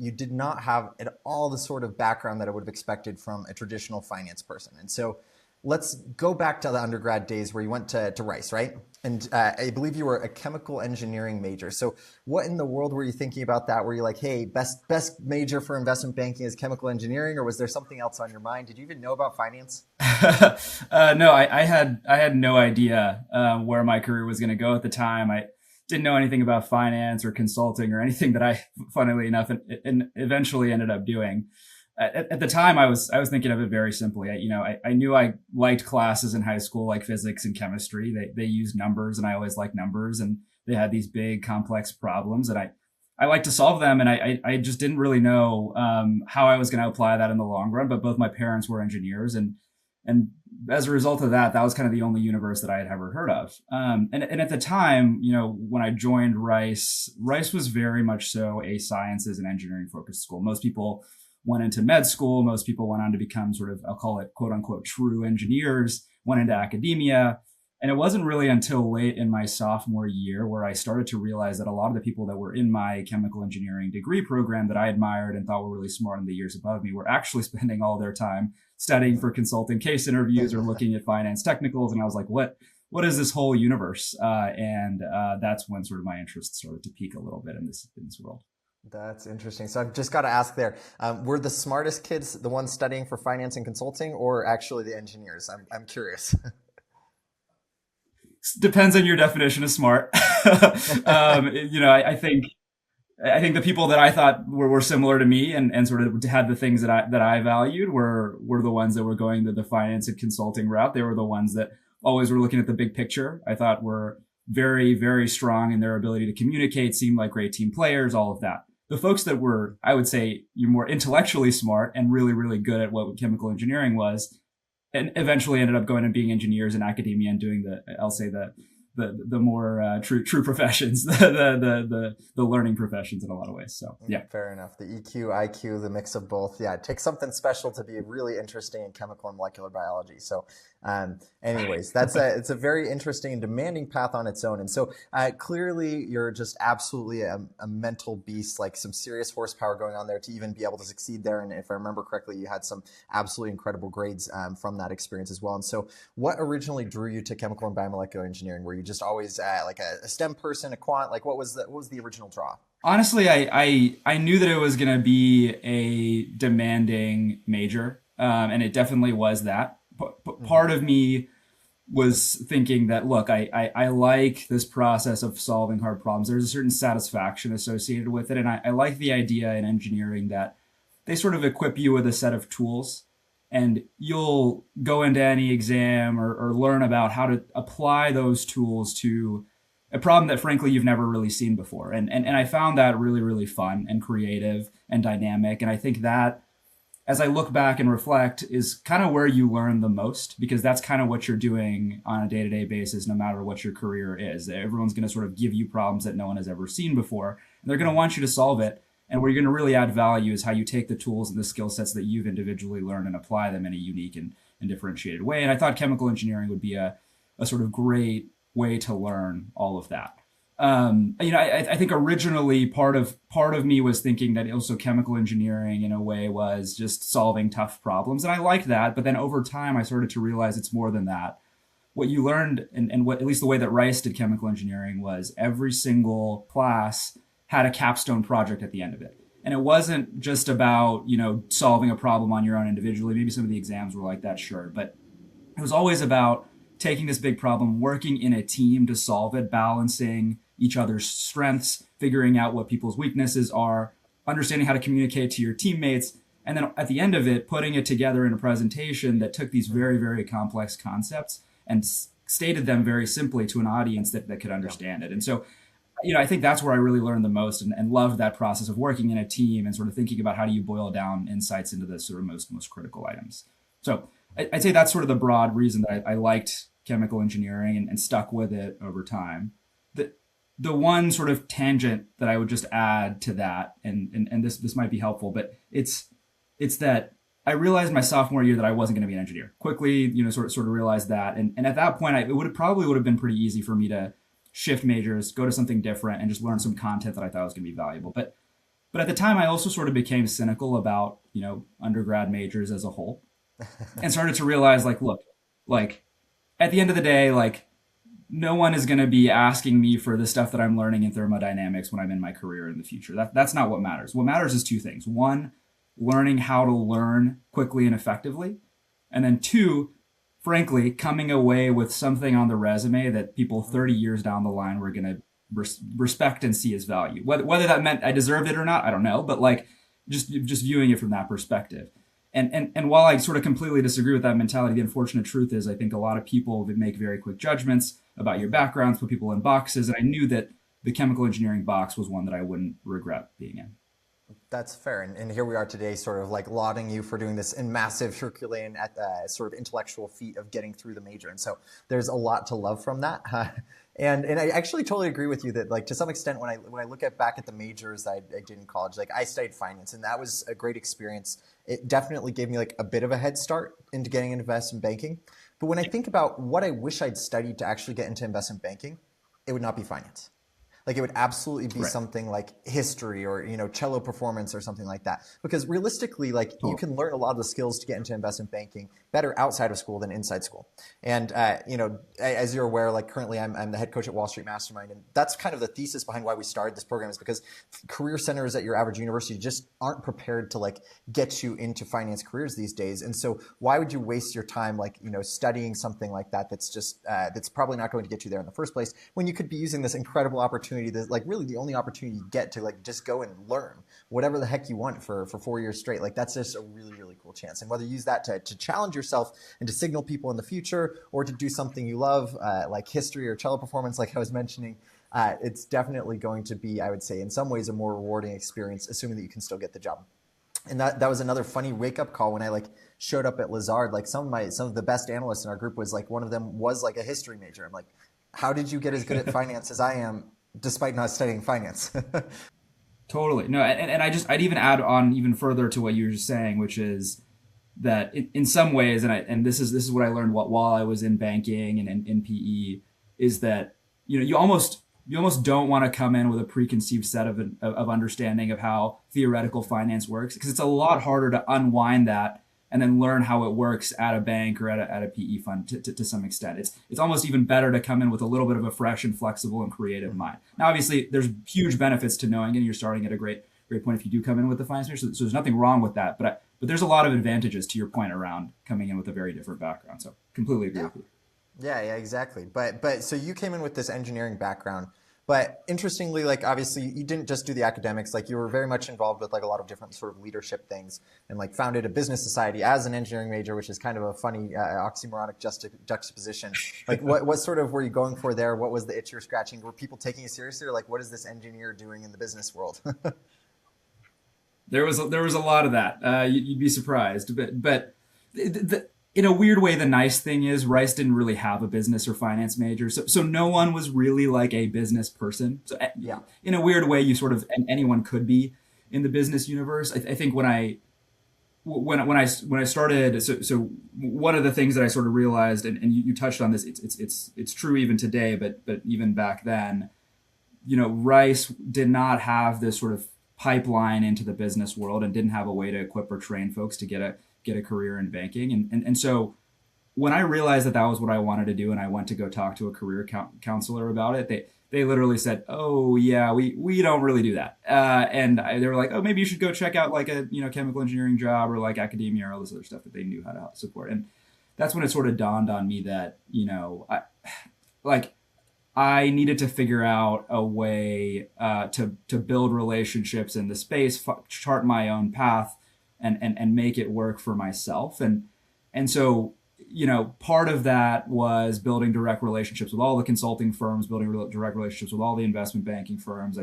you did not have at all the sort of background that I would have expected from a traditional finance person. And so let's go back to the undergrad days where you went to Rice, right? And I believe you were a chemical engineering major. So what in the world were you thinking about that? Were you like, hey, best major for investment banking is chemical engineering, or was there something else on your mind? Did you even know about finance? No, I had no idea where my career was going to go at the time. I didn't know anything about finance or consulting or anything that I, funnily enough, and eventually ended up doing. At the time, I was thinking of it very simply. I knew I liked classes in high school like physics and chemistry. They used numbers, and I always liked numbers, and they had these big complex problems, and I like to solve them, and I just didn't really know how I was going to apply that in the long run. But both my parents were engineers, and as a result of that, that was kind of the only universe that I had ever heard of. And at the time, when I joined Rice was very much so a sciences and engineering focused school. Most people went into med school. Most people went on to become sort of, I'll call it quote unquote, true engineers, went into academia. And it wasn't really until late in my sophomore year where I started to realize that a lot of the people that were in my chemical engineering degree program that I admired and thought were really smart in the years above me were actually spending all their time studying for consulting case interviews or looking at finance technicals. And I was like, what is this whole universe? And that's when sort of my interest started to peak a little bit in this world. That's interesting. So I've just got to ask there, were the smartest kids the ones studying for finance and consulting, or actually the engineers? I'm curious. Depends on your definition of smart. I think the people that I thought were similar to me and sort of had the things that I valued were the ones that were going the finance and consulting route. They were the ones that always were looking at the big picture. I thought were very, very strong in their ability to communicate, seemed like great team players, all of that. The folks that were, I would say, you're more intellectually smart and really, really good at what chemical engineering was, and eventually ended up going and being engineers in academia and doing the more true professions, the learning professions in a lot of ways. So yeah, fair enough. The EQ, IQ, the mix of both. Yeah, it takes something special to be really interesting in chemical and molecular biology. So, anyways, it's a very interesting and demanding path on its own. And so, clearly, you're just absolutely a mental beast, like some serious horsepower going on there to even be able to succeed there. And if I remember correctly, you had some absolutely incredible grades from that experience as well. And so, what originally drew you to chemical and biomolecular engineering? Were you just always like a STEM person, a quant? Like, what was the original draw? Honestly, I knew that it was going to be a demanding major, and it definitely was that. But part of me was thinking that, look, I like this process of solving hard problems. There's a certain satisfaction associated with it, and I like the idea in engineering that they sort of equip you with a set of tools, and you'll go into any exam or learn about how to apply those tools to a problem that frankly you've never really seen before. And I found that really, really fun and creative and dynamic. And I think that as I look back and reflect is kind of where you learn the most, because that's kind of what you're doing on a day-to-day basis, no matter what your career is. Everyone's going to sort of give you problems that no one has ever seen before, and they're going to want you to solve it. And where you're going to really add value is how you take the tools and the skill sets that you've individually learned and apply them in a unique and differentiated way. And I thought chemical engineering would be a sort of great way to learn all of that. I think originally part of me was thinking that also chemical engineering in a way was just solving tough problems. And I liked that. But then over time, I started to realize it's more than that. What you learned and what, at least the way that Rice did chemical engineering, was every single class had a capstone project at the end of it. And it wasn't just about, solving a problem on your own individually. Maybe some of the exams were like that, sure. But it was always about taking this big problem, working in a team to solve it, balancing each other's strengths, figuring out what people's weaknesses are, understanding how to communicate to your teammates, and then at the end of it, putting it together in a presentation that took these very, very complex concepts and stated them very simply to an audience that could understand it. And so, I think that's where I really learned the most and loved that process of working in a team and sort of thinking about how do you boil down insights into the sort of most critical items. So I'd say that's sort of the broad reason that I liked chemical engineering and stuck with it over time. The one sort of tangent that I would just add to that, and this might be helpful, but it's that I realized my sophomore year that I wasn't going to be an engineer. Quickly, sort of realized that, and at that point, it probably would have been pretty easy for me to shift majors, go to something different, and just learn some content that I thought was going to be valuable. But But at the time, I also sort of became cynical about, undergrad majors as a whole, and started to realize, like, look, like at the end of the day, like no one is going to be asking me for the stuff that I'm learning in thermodynamics when I'm in my career in the future. That's not what matters. What matters is two things. One, learning how to learn quickly and effectively. And then two, frankly, coming away with something on the resume that people 30 years down the line were going to respect and see as value. Whether that meant I deserved it or not, I don't know. But like just viewing it from that perspective. And while I sort of completely disagree with that mentality, the unfortunate truth is I think a lot of people would make very quick judgments about your backgrounds, put people in boxes. And I knew that the chemical engineering box was one that I wouldn't regret being in. That's fair. And here we are today, sort of like lauding you for doing this in massive Herculean sort of intellectual feat of getting through the major. And so there's a lot to love from that. And I actually totally agree with you that, like, to some extent, when I look back at the majors I did in college, like I studied finance, and that was a great experience. It definitely gave me like a bit of a head start into getting into investment banking. But when I think about what I wish I'd studied to actually get into investment banking, it would not be finance. Like it would absolutely be Right. something like history or, cello performance or something like that. Because realistically, like you Totally. can learn a lot of the skills to get into investment banking better outside of school than inside school. And, as you're aware, like currently I'm the head coach at Wall Street Mastermind. And that's kind of the thesis behind why we started this program, is because career centers at your average university just aren't prepared to like get you into finance careers these days. And so why would you waste your time like, studying something like that that's just, that's probably not going to get you there in the first place, when you could be using this incredible opportunity that's like really the only opportunity you get to like just go and learn whatever the heck you want for 4 years straight. Like that's just a really, really cool chance. And whether you use that to challenge yourself and to signal people in the future, or to do something you love, like history or cello performance, like I was mentioning, it's definitely going to be, I would say, in some ways a more rewarding experience, assuming that you can still get the job. And that was another funny wake up call when I like showed up at Lazard. Like some of the best analysts in our group was like, one of them was like a history major. I'm like, how did you get as good at finance as I am, despite not studying finance? Totally. No, and I'd even add on even further to what you were just saying, which is that in some ways, and this is what I learned while I was in banking and in PE, is that you almost don't want to come in with a preconceived set of understanding of how theoretical finance works, because it's a lot harder to unwind that and then learn how it works at a bank or at a PE fund to some extent. It's almost even better to come in with a little bit of a fresh and flexible and creative mind. Now, obviously, there's huge benefits to knowing, and you're starting at a great point if you do come in with the finance major. So there's nothing wrong with that. But there's a lot of advantages to your point around coming in with a very different background. So completely agree Yeah. with you. Yeah, exactly. But so you came in with this engineering background, but interestingly, like obviously you didn't just do the academics, like you were very much involved with like a lot of different sort of leadership things, and like founded a business society as an engineering major, which is kind of a funny oxymoronic juxtaposition. Like what sort of were you going for there? What was the itch you're scratching? Were people taking you seriously, or like what is this engineer doing in the business world? There was a lot of that. You'd be surprised, but in a weird way, the nice thing is Rice didn't really have a business or finance major, so no one was really like a business person. So Yeah. in a weird way, you sort of anyone could be in the business universe. I think when I started, so one of the things that I sort of realized, and you touched on this, it's true even today, but even back then, Rice did not have this sort of pipeline into the business world and didn't have a way to equip or train folks to get a career in banking. And so when I realized that was what I wanted to do, and I went to go talk to a career counselor about it, they literally said, "Oh yeah, we don't really do that." They were like, "Oh, maybe you should go check out like a chemical engineering job or like academia or all this other stuff that they knew how to help support." And that's when it sort of dawned on me that I needed to figure out a way to build relationships in the space, chart my own path, and make it work for myself. And so part of that was building direct relationships with all the consulting firms, building direct relationships with all the investment banking firms.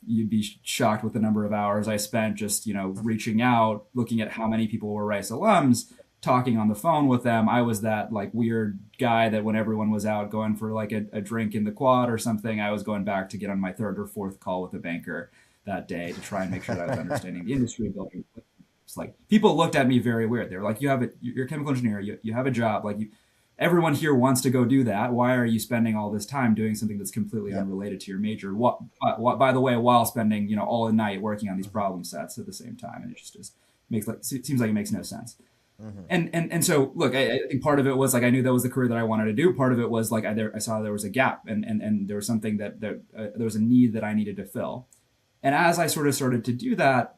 You'd be shocked with the number of hours I spent just reaching out, looking at how many people were Rice alums, talking on the phone with them. I was that like weird guy that when everyone was out going for like a drink in the quad or something, I was going back to get on my third or fourth call with a banker that day to try and make sure that I was understanding the industry, building. It's like people looked at me very weird. They were like, you're a chemical engineer, you have a job, like everyone here wants to go do that. Why are you spending all this time doing something that's completely Yep. unrelated to your major? What by the way, while spending, all the night working on these Mm-hmm. problem sets at the same time, and it just makes like seems like it makes no sense. Mm-hmm. And so look, I think part of it was like I knew that was the career that I wanted to do. Part of it was like I saw there was a gap, and there was something that there was a need that I needed to fill. And as I sort of started to do that,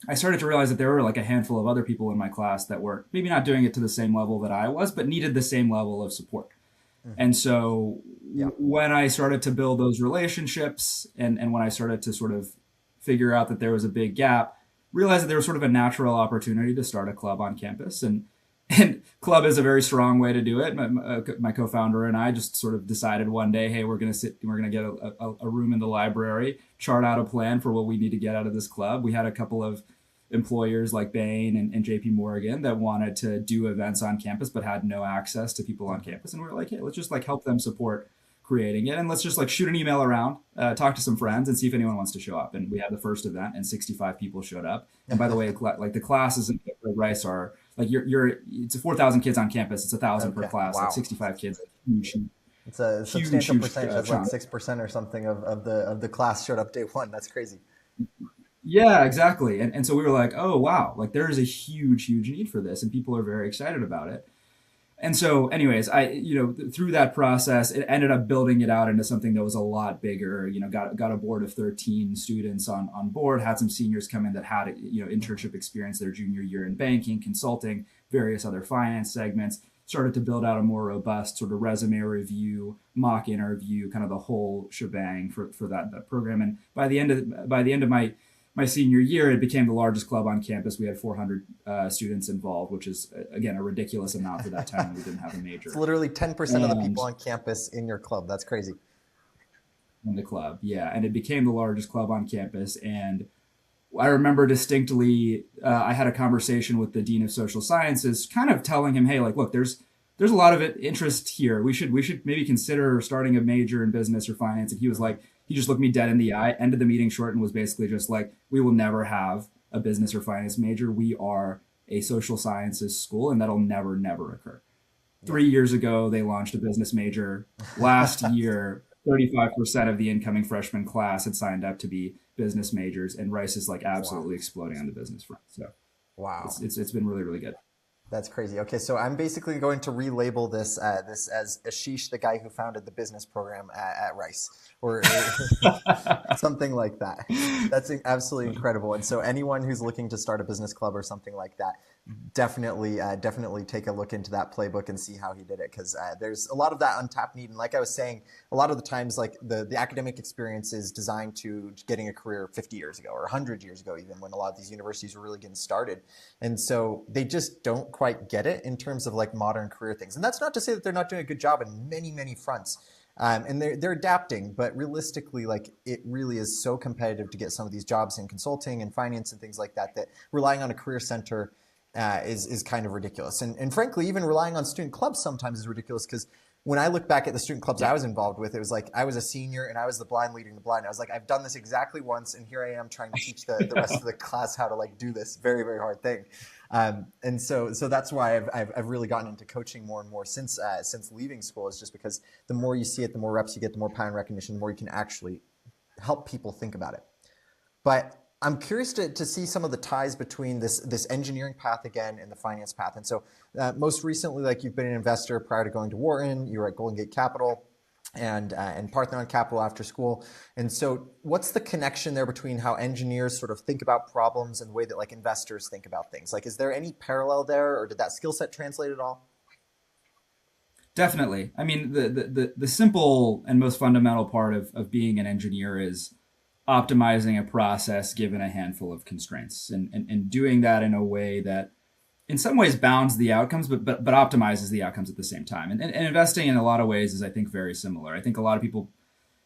I started to realize that there were like a handful of other people in my class that were maybe not doing it to the same level that I was, but needed the same level of support. Mm-hmm. And so Yeah. when I started to build those relationships, and when I started to sort of figure out that there was a big gap, realized that there was sort of a natural opportunity to start a club on campus. And club is a very strong way to do it. My co-founder and I just sort of decided one day, hey, we're going to get a room in the library, chart out a plan for what we need to get out of this club. We had a couple of employers like Bain and JP Morgan that wanted to do events on campus, but had no access to people on campus. And we were like, hey, let's just like help them support creating it. And let's just like shoot an email around, talk to some friends and see if anyone wants to show up. And we had the first event and 65 people showed up. And by the way, like the classes at Rice are like, it's 4,000 kids on campus. It's 1,000 per class, Wow. like 65 kids. Huge, it's a substantial huge, percentage. That's like chunk. 6% or something of the class showed up day one. That's crazy. Yeah, exactly. And so we were like, oh, wow, like there is a huge, huge need for this. And people are very excited about it. And so anyways, through that process, it ended up building it out into something that was a lot bigger, got a board of 13 students on board, had some seniors come in that had, internship experience their junior year in banking, consulting, various other finance segments, started to build out a more robust sort of resume review, mock interview, kind of the whole shebang for that program. And by the end of my senior year, it became the largest club on campus. We had 400 students involved, which is, again, a ridiculous amount for that time when we didn't have a major. It's literally 10% of the people on campus in your club. That's crazy. In the club, yeah. And it became the largest club on campus. And I remember distinctly, I had a conversation with the dean of social sciences, kind of telling him, hey, like, look, there's a lot of interest here. We should maybe consider starting a major in business or finance. And he was like, he just looked me dead in the eye, ended the meeting short, and was basically just like, we will never have a business or finance major. We are a social sciences school, and that'll never, never occur. 3 years ago, they launched a business major. Last year, 35% of the incoming freshman class had signed up to be business majors, and Rice is like absolutely exploding on the business front. So Wow. it's been really, really good. That's crazy. Okay, so I'm basically going to relabel this as Ashish, the guy who founded the business program at Rice, or something like that. That's absolutely incredible. And so anyone who's looking to start a business club or something like that, definitely take a look into that playbook and see how he did it, because there's a lot of that untapped need. And like I was saying, a lot of the times, like the academic experience is designed to getting a career 50 years ago or 100 years ago, even when a lot of these universities were really getting started. And so they just don't quite get it in terms of like modern career things. And that's not to say that they're not doing a good job in many, many fronts. And they're adapting, but realistically, like it really is so competitive to get some of these jobs in consulting and finance and things like that, that relying on a career center is kind of ridiculous. And frankly, even relying on student clubs sometimes is ridiculous, because when I look back at the student clubs I was involved with, it was like I was a senior and I was the blind leading the blind. I was like, I've done this exactly once, and here I am trying to teach the rest of the class how to like do this very, very hard thing. And so that's why I've really gotten into coaching more and more since leaving school, is just because the more you see it, the more reps you get, the more pattern recognition, the more you can actually help people think about it. But I'm curious to see some of the ties between this engineering path again and the finance path. And so most recently, like you've been an investor prior to going to Wharton, you were at Golden Gate Capital and Parthenon Capital after school. And so what's the connection there between how engineers sort of think about problems and the way that like investors think about things? Like, is there any parallel there, or did that skill set translate at all? Definitely. I mean, the simple and most fundamental part of being an engineer is optimizing a process given a handful of constraints, and doing that in a way that in some ways bounds the outcomes, but optimizes the outcomes at the same time. And investing in a lot of ways is, I think, very similar. I think a lot of people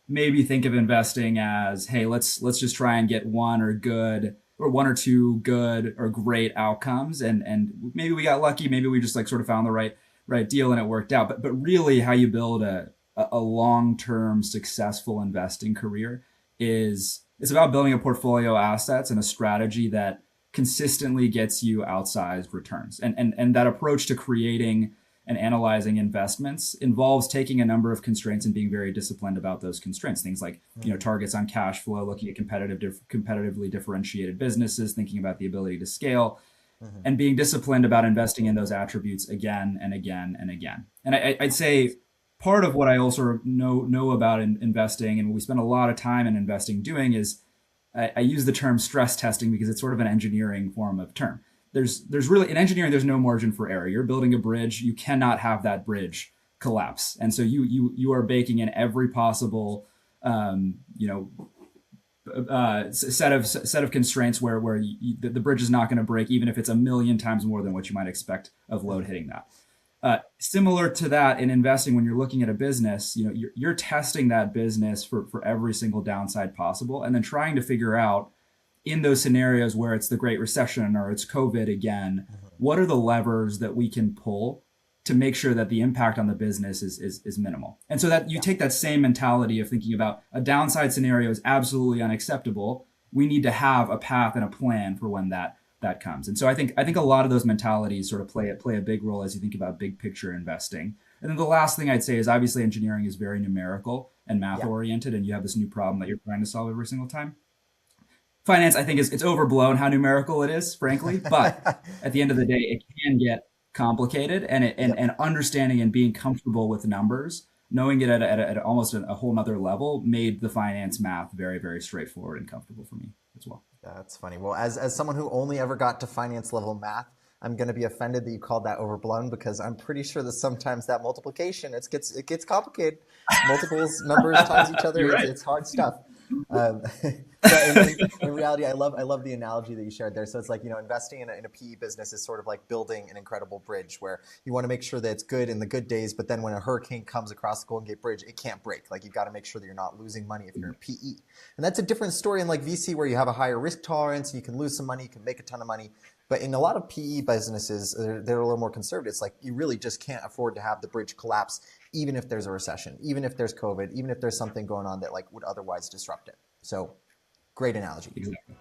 maybe think of investing as, hey, let's just try and get one or two good or great outcomes. And maybe we got lucky. Maybe we just like sort of found the right deal and it worked out. But really how you build a long-term successful investing career is it's about building a portfolio of assets and a strategy that consistently gets you outsized returns. And that approach to creating and analyzing investments involves taking a number of constraints and being very disciplined about those constraints. Things like, targets on cash flow, looking at competitively differentiated businesses, thinking about the ability to scale, and being disciplined about investing in those attributes again and again and again. And I'd say part of what I also know about investing, and what we spend a lot of time in investing doing, is I use the term stress testing because it's sort of an engineering form of term. There's really, in engineering, there's no margin for error. You're building a bridge, you cannot have that bridge collapse, and so you are baking in every possible set of constraints where the bridge is not going to break, even if it's 1,000,000 times more than what you might expect of load hitting that. Similar to that in investing, when you're looking at a business, you're testing that business for every single downside possible, and then trying to figure out, in those scenarios where it's the Great Recession or it's COVID again, what are the levers that we can pull to make sure that the impact on the business is minimal? And so that you take that same mentality of thinking about a downside scenario is absolutely unacceptable. We need to have a path and a plan for when that comes. And so I think a lot of those mentalities sort of play a big role as you think about big picture investing. And then the last thing I'd say is, obviously engineering is very numerical and math oriented, and you have this new problem that you're trying to solve every single time. Finance, I think, it's overblown how numerical it is, frankly. But at the end of the day, it can get complicated, and understanding and being comfortable with numbers, knowing it at almost a whole nother level, made the finance math very, very straightforward and comfortable for me as well. That's funny. Well, as someone who only ever got to finance level math, I'm going to be offended that you called that overblown, because I'm pretty sure that sometimes that multiplication, it gets complicated. Multiples, numbers times each other. Right. It's hard stuff. In reality, I love the analogy that you shared there. So it's like, investing in a PE business is sort of like building an incredible bridge, where you want to make sure that it's good in the good days, but then when a hurricane comes across the Golden Gate Bridge, it can't break. Like, you've got to make sure that you're not losing money if you're in PE. And that's a different story in like VC, where you have a higher risk tolerance, you can lose some money, you can make a ton of money. But in a lot of PE businesses, they're a little more conservative. It's like, you really just can't afford to have the bridge collapse, even if there's a recession, even if there's COVID, even if there's something going on that like would otherwise disrupt it. So, great analogy. Exactly.